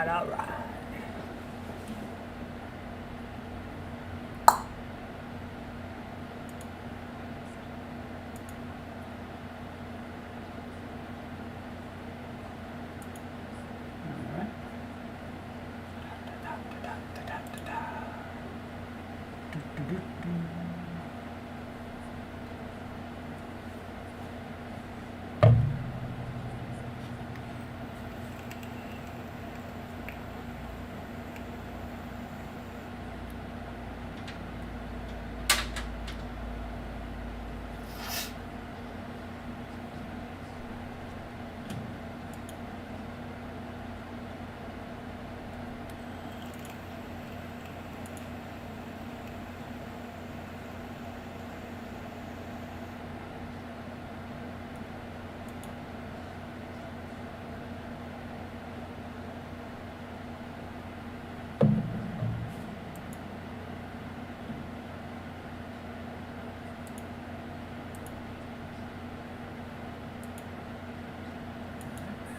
right, all right.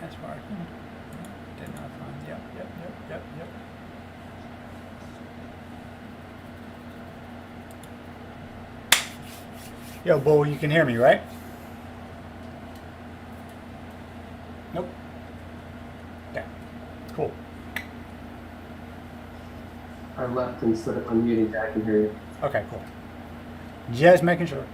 That's working. Did not find. Yep. Yo, Bull, you can hear me, right? Nope. Okay. Cool. I left instead of unmuting. I can hear you. Okay, cool. Just making sure.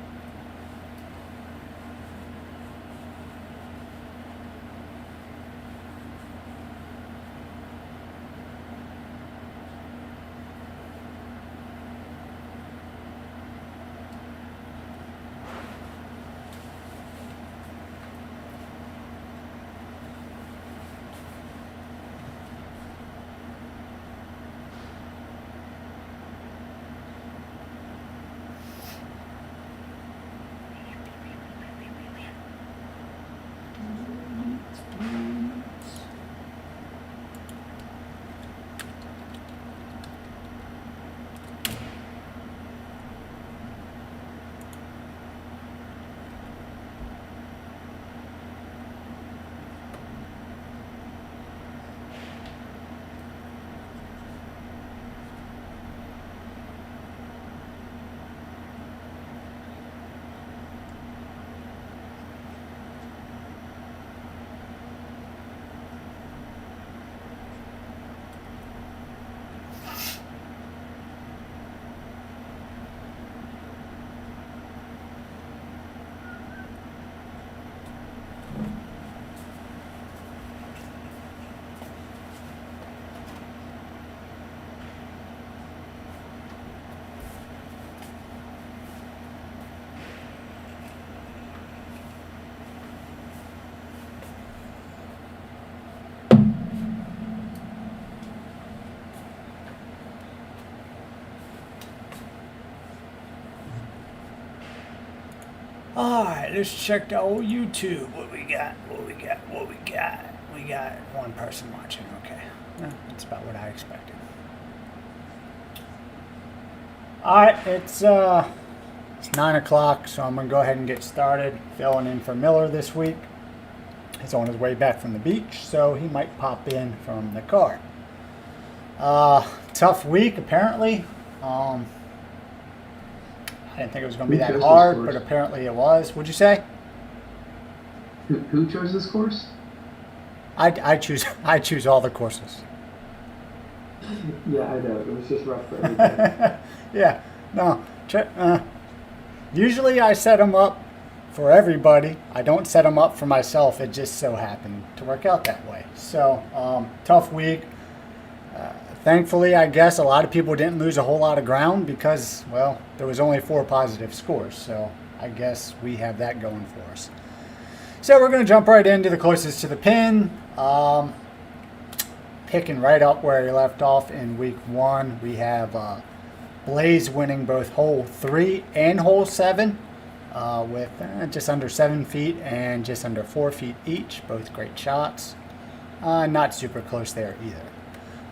All right, let's check the old YouTube. What we got? We got one person watching. Okay, that's about what I expected. All right, it's 9 o'clock, so I'm gonna go ahead and get started. Filling in for Miller this week. He's on his way back from the beach, so he might pop in from the car. Tough week apparently. I didn't think it was going to be that hard, but apparently it was. What'd you say? Who chose this course? I choose all the courses. Yeah, I know. It was just rough for everybody. Yeah, no. Usually I set them up for everybody. I don't set them up for myself. It just so happened to work out that way. So, tough week. Thankfully, I guess a lot of people didn't lose a whole lot of ground because, well, there was only 4 positive scores. So I guess we have that going for us. So we're going to jump right into the closest to the pin. Picking right up where he left off in week 1, we have Blaze winning both hole 3 and hole 7 with just under 7 feet and just under 4 feet each. Both great shots. Not super close there either.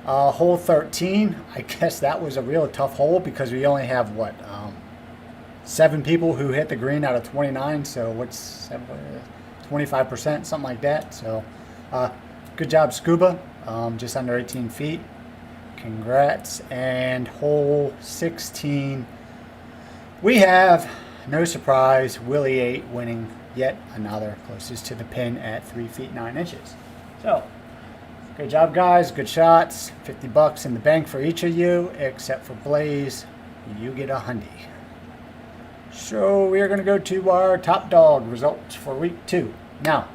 Hole 13, I guess that was a real tough hole because we only have, 7 people who hit the green out of 29, so what's 25%, something like that. So good job, Scuba. just under 18 feet. Congrats. And hole 16, we have, no surprise, Willie 8 winning yet another, closest to the pin at 3 feet 9 inches. So, good job, guys. Good shots. $50 in the bank for each of you, except for Blaze. You get $100. So we are going to go to our top dog results for week 2. Now,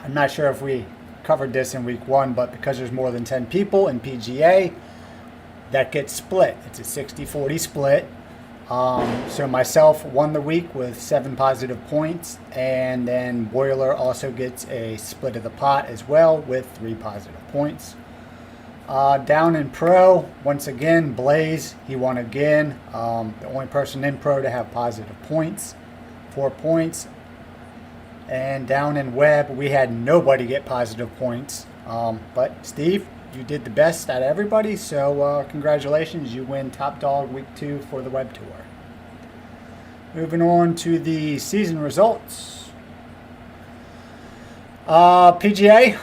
I'm not sure if we covered this in week 1, but because there's more than 10 people in PGA, that gets split. It's a 60-40 split. So myself won the week with 7 positive points, and then Boiler also gets a split of the pot as well with 3 positive points. Down in Pro, once again, Blaze, he won again. The only person in Pro to have positive points, 4 points. And down in Web, we had nobody get positive points. But Steve, you did the best out of everybody, so congratulations. You win top dog week 2 for the Web Tour. Moving on to the season results. PGA,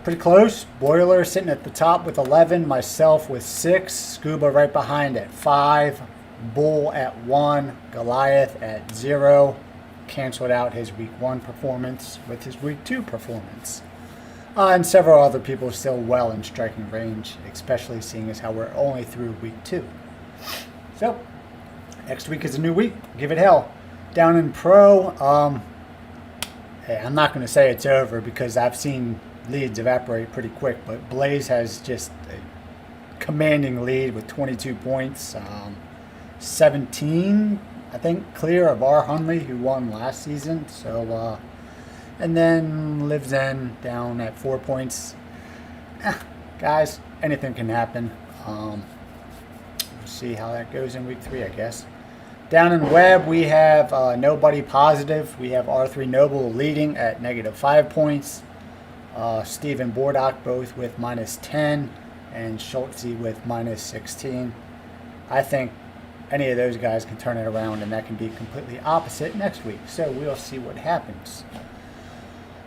pretty close. Boiler sitting at the top with 11. Myself with 6. Scuba right behind at 5. Bull at 1. Goliath at 0. Canceled out his week 1 performance with his week 2 performance. And several other people still well in striking range, especially seeing as how we're only through week 2. So, next week is a new week. Give it hell. Down in Pro, hey, I'm not going to say it's over because I've seen leads evaporate pretty quick, but Blaze has just a commanding lead with 22 points. 17, I think, clear of R. Hunley, who won last season. So, and then Lives In down at 4 points. Guys, anything can happen. We'll see how that goes in week 3, I guess. Down in Web, we have nobody positive. We have R3 Noble leading at -5 points. Steve and Bordock both with -10, and Schultze with -16. I think any of those guys can turn it around, and that can be completely opposite next week. So we'll see what happens.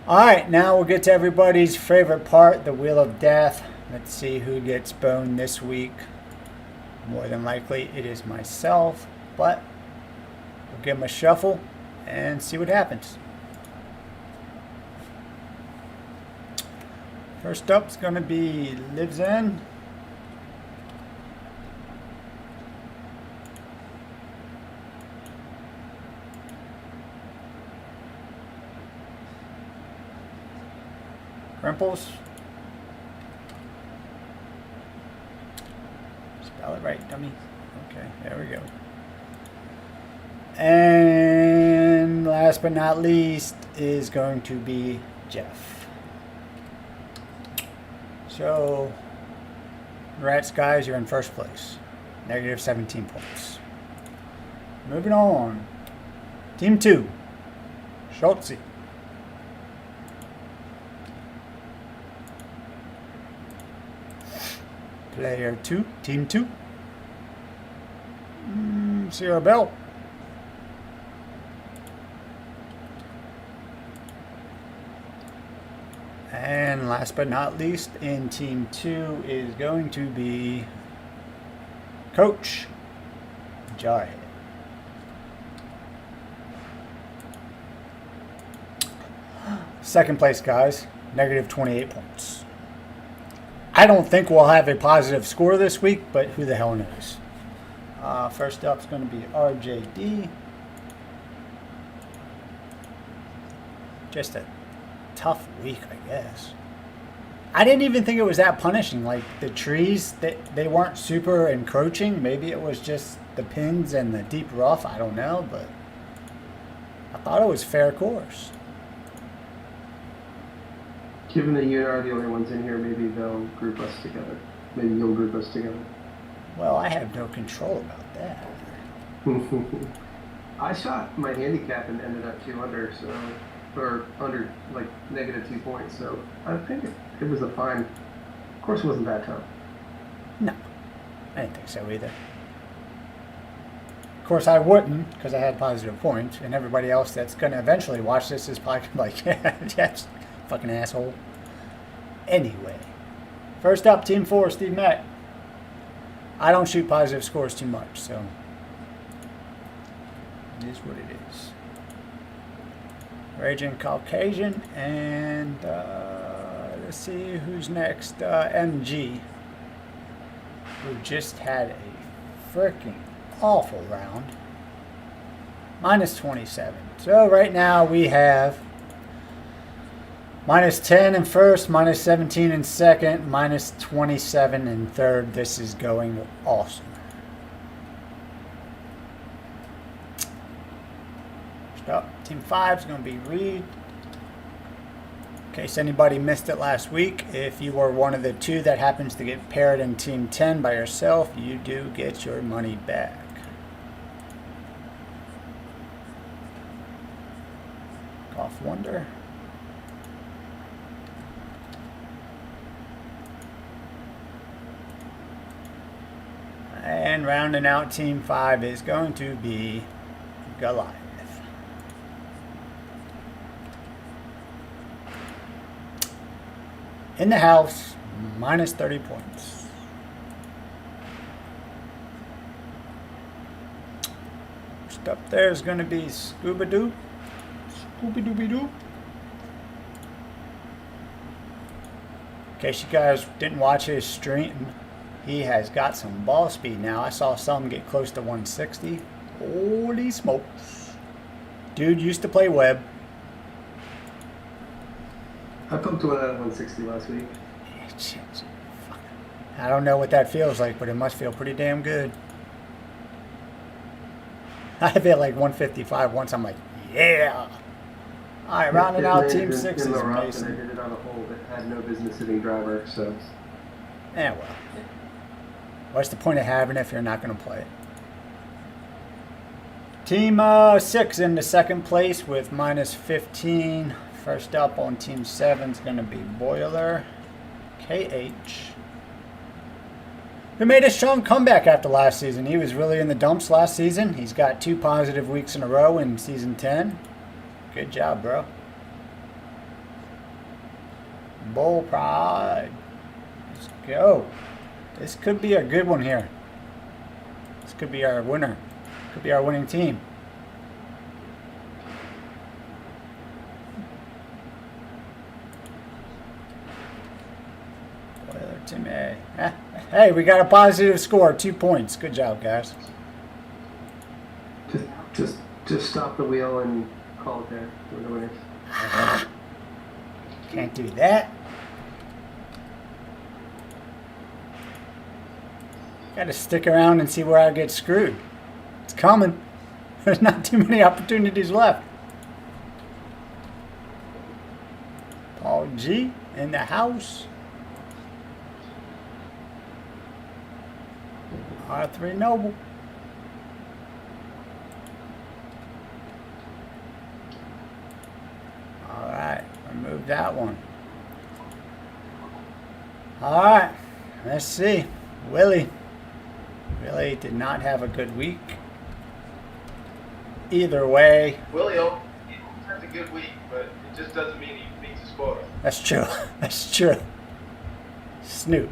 All right, now we'll get to everybody's favorite part, the Wheel of Death. Let's see who gets boned this week. More than likely, it is myself, but we'll give him a shuffle and see what happens. First up is going to be Lives In. Crimples. Spell it right, dummy. Okay, there we go. And last but not least is going to be Jeff. So, congrats, guys, you're in first place. -17 points. Moving on. Team 2. Schultze. Player 2. Team 2. Sierra Bell. And last but not least, in Team 2 is going to be Coach Jarhead. Second place, guys, -28 points. I don't think we'll have a positive score this week, but who the hell knows. First up is going to be RJD. Just a tough week, I guess. I didn't even think it was that punishing. Like the trees, they weren't super encroaching. Maybe it was just the pins and the deep rough. I don't know, but I thought it was fair course. Given that you are the only ones in here, maybe they'll group us together. Maybe you'll group us together. Well, I have no control about that. I shot my handicap and ended up 2 under, so, or under like -2 points. So I think it was a fine. Of course, it wasn't that tough. No, I didn't think so either. Of course, I wouldn't because I had positive points, and everybody else that's going to eventually watch this is probably like, yes, fucking asshole. Anyway. First up, Team 4, Steve Mack. I don't shoot positive scores too much, so it is what it is. Raging Caucasian, and let's see who's next. MG, who just had a freaking awful round. Minus 27. So right now we have minus 10 in first, minus 17 in second, minus 27 in third. This is going awesome. First up, Team 5 is going to be Reed. In case anybody missed it last week, if you were one of the two that happens to get paired in Team 10 by yourself, you do get your money back. Off Wonder. And rounding out Team 5 is going to be Goliath. In the house, minus 30 points. First up there is going to be Scooby-Doo. Scooby-Dooby-Doo. In case you guys didn't watch his stream, he has got some ball speed now. I saw some get close to 160. Holy smokes. Dude used to play web. I pumped one out of 160 last week. I don't know what that feels like, but it must feel pretty damn good. I hit like 155 once. I'm like, yeah. All right, rounding out Team 6 is Mason. I Mason. did it on a hole that had no business hitting driver, so. Yeah, well. What's the point of having it if you're not going to play it? Team 6 into second place with minus 15. First up on Team 7 is going to be Boiler KH, who made a strong comeback after last season. He was really in the dumps last season. He's got 2 positive weeks in a row in Season 10. Good job, bro. Bull Pride. Let's go. This could be a good one here. This could be our winner. Could be our winning team. Boiler Team A. Hey, we got a positive score. 2 points. Good job, guys. Just stop the wheel and call it there. We're the winners. Can't do that. Got to stick around and see where I get screwed. It's coming. There's not too many opportunities left. Paul G in the house. R3 Noble. All right, remove that one. All right, let's see. Willie did not have a good week. Either way. Willie has a good week, but it just doesn't mean he meets his quota. That's true. That's true. Snoop.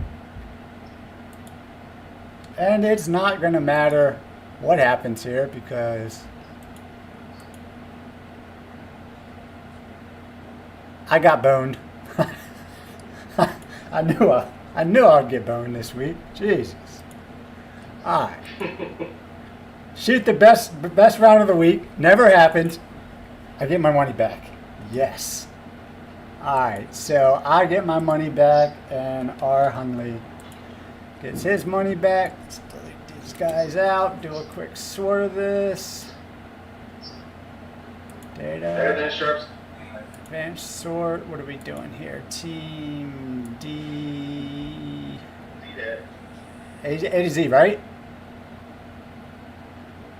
And it's not going to matter what happens here because I got boned. I knew I'd get boned this week. Jesus. All right. Shoot the best round of the week. Never happened. I get my money back. Yes. All right. So I get my money back, and R. Hunley gets his money back. Let's delete these guys out. Do a quick sort of this. Data. Better than Sharps. Advanced sort. What are we doing here? Team D. A to Z, right?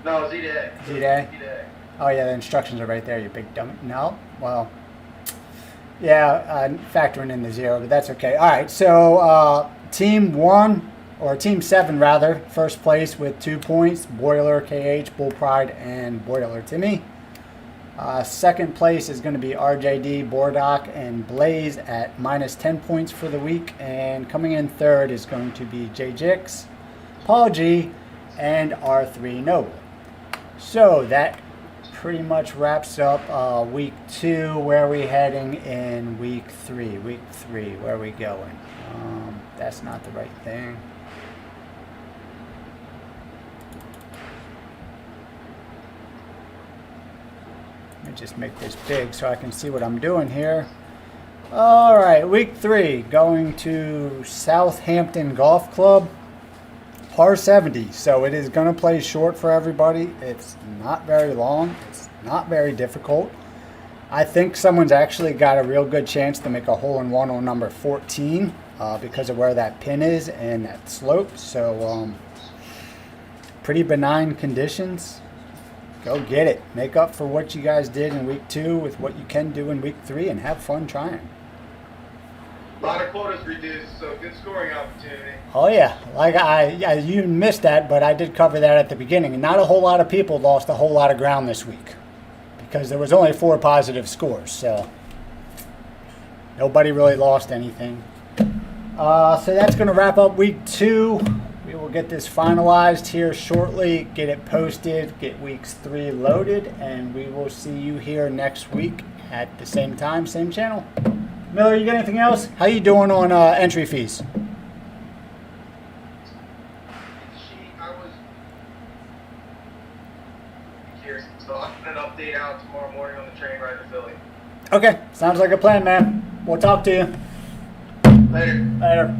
No, Z to A. Z to A? Oh, yeah, the instructions are right there, you big dummy. No? Well, yeah, factoring in the 0, but that's okay. All right, so Team 1, or Team 7, rather, first place with 2 points. Boiler, KH, Bull Pride, and Boiler Timmy. Second place is going to be RJD, Bordock, and Blaze at minus 10 points for the week. And coming in third is going to be JJix, Paul G, and R3 Noble. So that pretty much wraps up week 2. Where are we heading in week 3? Week 3, where are we going? That's not the right thing. Let me just make this big so I can see what I'm doing here. All right, week 3, going to Southampton Golf Club, par 70. So it is going to play short for everybody. It's not very long. It's not very difficult. I think someone's actually got a real good chance to make a hole-in-one on number 14 because of where that pin is and that slope. So pretty benign conditions. Go get it. Make up for what you guys did in week 2 with what you can do in week 3 and have fun trying. A lot of quotas reduced, so good scoring opportunity. Oh yeah, like you missed that, but I did cover that at the beginning. And not a whole lot of people lost a whole lot of ground this week because there was only 4 positive scores, so nobody really lost anything. So that's going to wrap up week 2. We will get this finalized here shortly, get it posted, get weeks 3 loaded, and we will see you here next week at the same time, same channel. Miller, you got anything else? How you doing on entry fees? I was curious, so I'll put an update out tomorrow morning on the train ride to Philly. Okay, sounds like a plan, man. We'll talk to you. Later. Later.